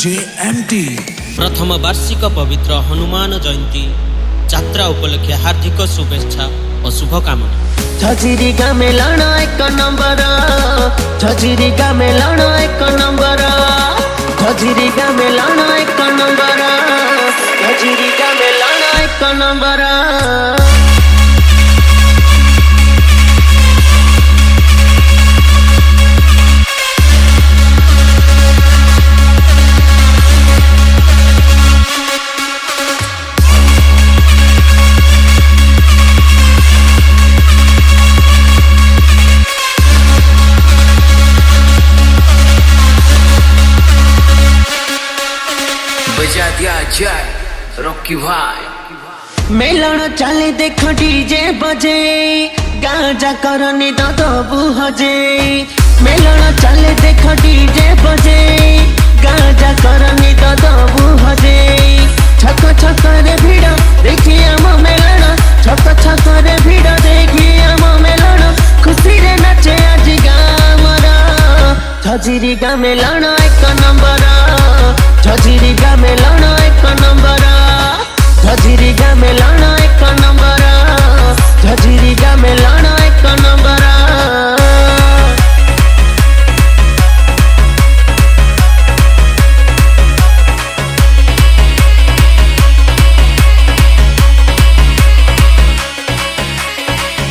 DJ MT प्रथम वार्षिक पवित्र हनुमान जयंती यात्रा उपलक्षे हार्दिक शुभेच्छा और शुभकामना। झजिरी गामे लाना एक नंबर, झजिरी गामे लाना एक नंबर, झजिरी गामे लाना एक नंबर, झजिरी गामे लाना एक नंबर। बजा दिया जाए रॉकी भाई। मेलण चले देख डीजे बजे, गाजा करनी दबू हजे। मेलण चले देख डीजे बजे, गाजा करनी दबू हजे। छक छक रे भिड़ देखी आम मेलण, छक छक रे भिड़ देखी आम मेलण। खुशी रे नाचे आज गामर, झजिरी गा मेलण एक नंबर, झजिरी गा मेलण एक नंबर, झजिरी गा मेलण एक नंबर, झजिरी गा मेलण एक नंबर।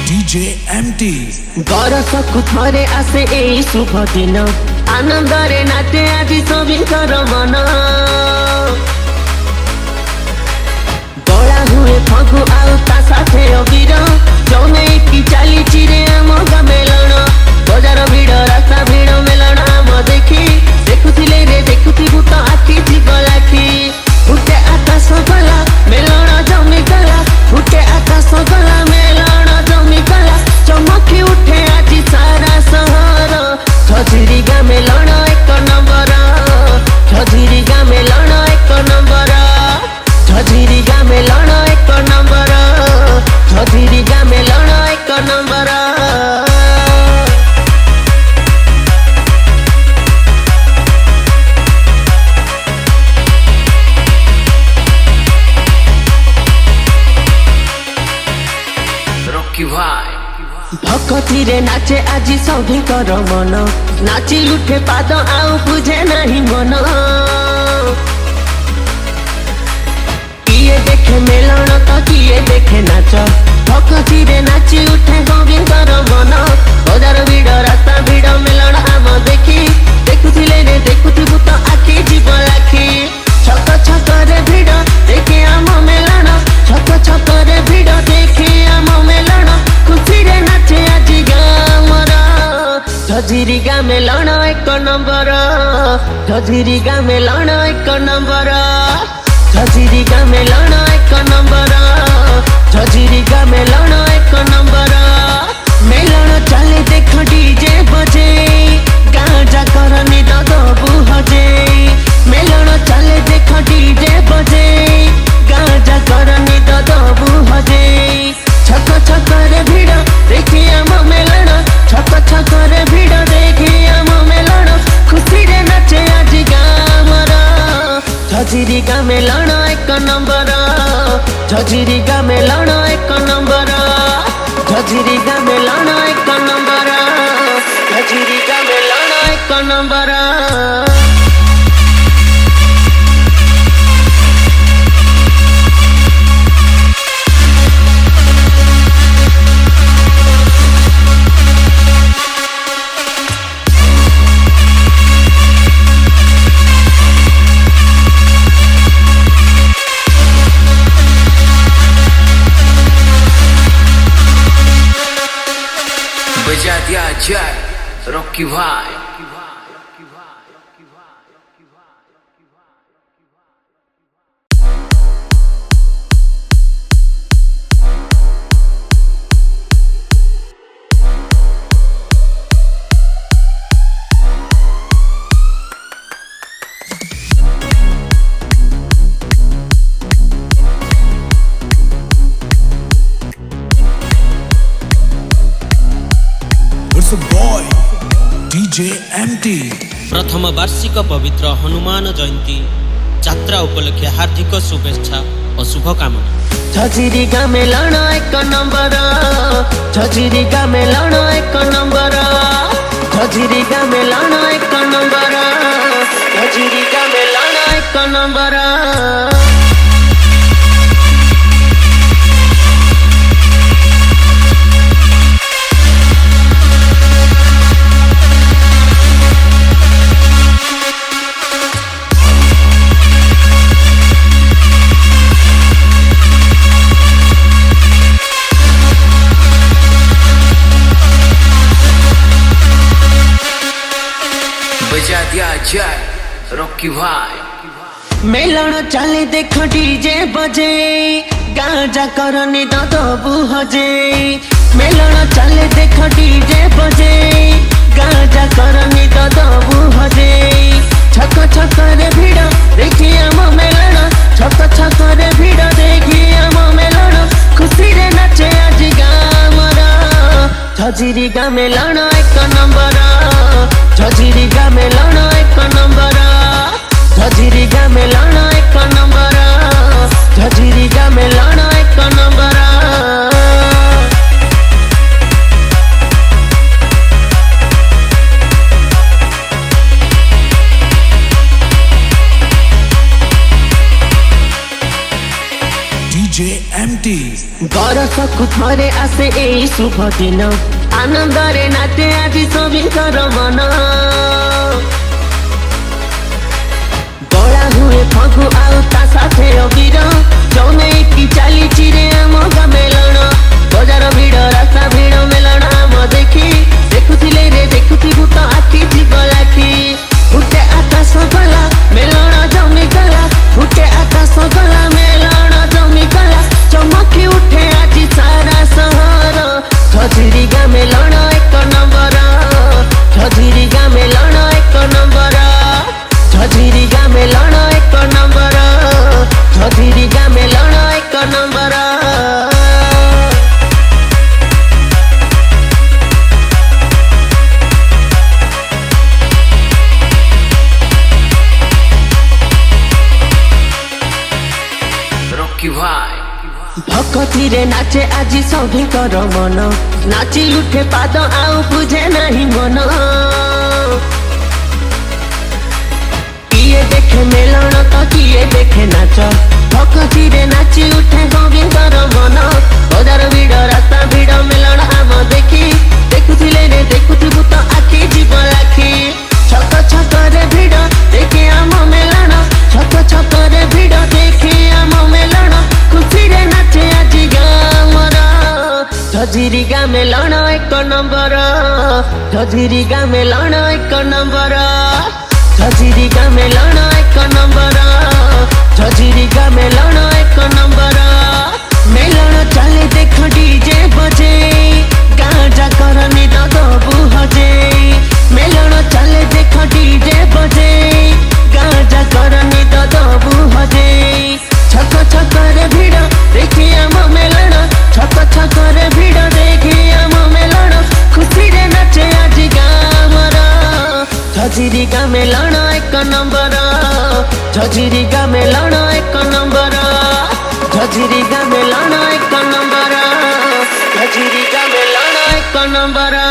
डीजे एमटी बरसकु थरे आसे एई शुभ दिन, आनंदरे नाचे आजि सभिंकर मन। गला हुए फगु आउ ता साथे अबीर, जौने की चाली चिरे आम गा मेलण। बजार भिड़ रास्ता भिड़ मेलण आम देखी, देखुथिले रे देखुथिबु तो आखि जीव लाखी। फुटे आकाश गला मेलण जमी गला, फुटे आकाश गला मेलण जमी गला। चमकी उठे आजि सारा सहर, झजिरी गा मेलण एक नंबर, झजिरी गा मेलण एक नंबर, झजिरी गा मेलण एक नंबर, झजिरी गा मेलण एक नंबर। रॉकी भाई भक्तिरे नाचे आजि सभिंकर मन, नाची उठे पाद आउ बुझे नहीं मन। किए देखे मेलण तो किए देखे नाच, भक्तिरे नाची उठे गोविंदर मन। बजार भिड़ रास्ता भिड़ मेलण आम देखी, देखुथिले रे देखुथिबु तो आखि जीव लाखी। छक छक रे भिड़ देखी आम मेलण, छक छक रे भिड़ देखी आम मेलण। खुशी रे नाचे आजि गामर, झजिरी गा मेलण एक नंबर, झजिरी गा मेलण एक नंबर, झजिरी गा मेलण एक नंबर, झजिरी गा मेलण एक नंबर। मेलण चले देख डीजे बजे, गाजा करनी दबू हजे। मेलण चले देख डीजे बजे, गाजा करनी दबू हजे। छक छक रे भिड़ देखी आम मेलण, छक छक रे भिड़ देखी आम मेलण। खुशी रे नाचे आजि गामर, झजिरी गा मेलण एक नंबर, झजिरी गा मेलण एक नंबर, झजिरी गा मेलण एक नंबर, झजिरी गा मेलण एक नंबर। बजा दिया जाए रॉकी भाई। It's a boy, DJ MT. प्रथम वार्षिक पवित्र हनुमान जयंती যাত্রা উপলক্ষে হার্দিক শুভেচ্ছা ও শুভকামনা। झझिरी गाँ मेलन एक नंबर, झझिरी गाँ मेलन एक नंबर, झझिरी गाँ मेलन एक नंबर, झझिरी गाँ मेलन एक नंबर। बजा दिया जाए रॉकी भाई। मेलन चले देख डीजे बजे, गाजा करनी दबू हजे। मेलन चले देख डीजे बजे, गाजा करनी दबू हजे। छक छक रे भिड़ देखी आम मेलन, छक छक रे भिड़ देखी आम मेलन। खुशी रे नाचे आज गामर, झझिरी गाँ मेलन एक नंबर, झझिरी गाँ मेलन एक नंबर, झझिरी गाँ मेलन एक नंबर, झझिरी गाँ मेलन एक नंबर। DJ MT बरसकु थरे आसे एई शुभ दिन, आनंदरे नाचे आजि सभिंकर मन। गला हुए फगु आउ ता साथे अबीर, जौने की चाली चिरे आम गाँ मेलन। बजार भिड़ रास्ता भिड़ मेलन आम देखी, देखुथिले रे देखुथिबु तो आखि जीव लाखी। फुटे आकाश गला मेलन जमी गला, फुटे आकाश गला मेलन जमी गला। चमकी उठे आज सारा सहर, झझिरी गाँ मेलन एक नंबर, झझिरी गाँ मेलन एक नंबर, झझिरी गाँ मेलन एक नंबर, झझिरी गाँ मेलन एक नंबर। रॉकी भाई भक्तिरे नाचे आजि सभिंकर मन, नाची उठे पाद आउ बुझे नहीं मन। किए देखे मेलन तो किए देखे नाच, भक्तिरे नाची उठे सभिंकर मन। बजार भिड़ रास्ता भिड़ मेलन आम देखी, देखुथिले रे देखुथिबु तो आखि जीव लाखी। छक छक रे भिड़ देखी आम मेलन, छक छक रे भिड़ देखी आम मेलन। खुशी रे नाचे आजि गामर, झझिरी गाँ मेलन एक नंबर, झझिरी गाँ मेलन एक नंबर, झझिरी गाँ मेलन एक नंबर, झझिरी गाँ मेलन एक नंबर। मेलन चले देख डीजे बजे, गाजा करनी दबू हजे। मेलन चले देख डीजे बजे, गाजा करनी दबू हजे। छक छक रे भिड़ देखी आम मेलन, छक छक रे भिड़ देखी आम मेलन। खुशी रे नाचे आज गामर, झझिरी गाँ मेलन एक नंबर, झझिरी गाँ मेलन एक नंबर, झझिरी गाँ मेलन एक नंबर, झझिरी गाँ मेलन एक नंबर।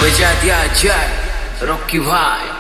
बजा दिया जाए रॉकी भाई।